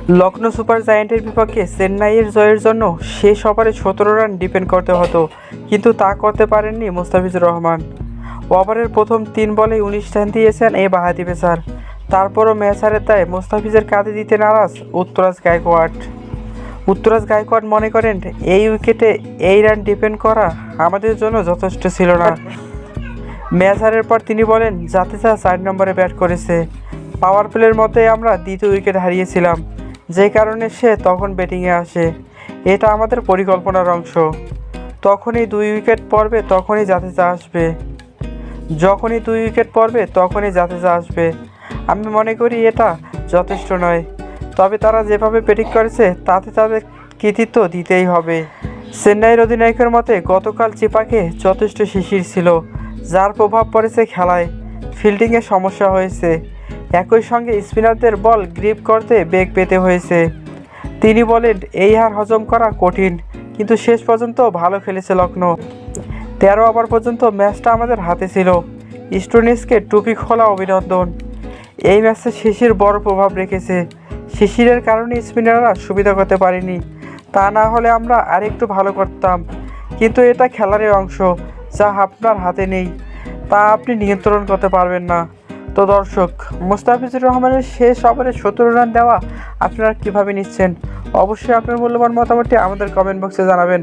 Lucknow super জায়ান্টের বিপক্ষে চেন্নাইয়ের জয়ের জন্য শেষ ওভারে 17 রান ডিপেন্ড করতে হতো, কিন্তু তা করতে পারেননি মুস্তাফিজুর রহমান। ওভারের প্রথম 3 বলেই 19 রান দিয়েছেন এই বাঁহাতি পেসার। তারপরও ম্যাচ হারের দায় মুস্তাফিজের কাঁধে দিতে নারাজ উত্তরাজ গায়কোয়াড় মনে করেন, এই উইকেটে এই রান ডিপেন্ড করা আমাদের জন্য যথেষ্ট ছিল না। ম্যাচ হারের পর তিনি বলেন, জাদেজা 4 নম্বরে ব্যাট করেছে। পাওয়ার প্লের মধ্যে আমরা দ্বিতীয় উইকেট হারিয়েছিলাম, যে কারণে সে তখন ব্যাটিংয়ে আসে। এটা আমাদের পরিকল্পনার অংশ। যখনই 2 উইকেট পড়বে তখনই জাদেজা আসবে। আমি মনে করি এটা যথেষ্ট নয়, তবে তারা যেভাবে ব্যাটিং করেছে তাতে তাদের কৃতিত্ব দিতেই হবে। চেন্নাইয়ের অধিনায়কের মতে, গতকাল চিপাকে যথেষ্ট শিশির ছিল, যার প্রভাব পড়েছে খেলায়। ফিল্ডিংয়ে সমস্যা হয়েছে, একই সঙ্গে স্পিনারদের বল গ্রিপ করতে বেগ পেতে হয়েছে। তিনি বলেন, এই হার হজম করা কঠিন, কিন্তু শেষ পর্যন্ত ভালো খেলেছে লখনৌ। 13 ওভার পর্যন্ত ম্যাচটা আমাদের হাতে ছিল। স্টোনিসকে টুপি খোলা অভিনন্দন। এই ম্যাচে শিশির বড় প্রভাব রেখেছে। শিশিরের কারণে স্পিনাররা সুবিধা করতে পারেনি, তা না হলে আমরা আরেকটু ভালো করতাম। কিন্তু এটা খেলারই অংশ, যা আপনার হাতে নেই, তা আপনি নিয়ন্ত্রণ করতে পারবেন না। তো দর্শক, মুস্তাফিজুর রহমানের শেষ ওভারে 17 রান দেওয়া আপনারা কীভাবে নিচ্ছেন? অবশ্যই আপনার মূল্যবান মতামতটি আমাদের কমেন্ট বক্সে জানাবেন।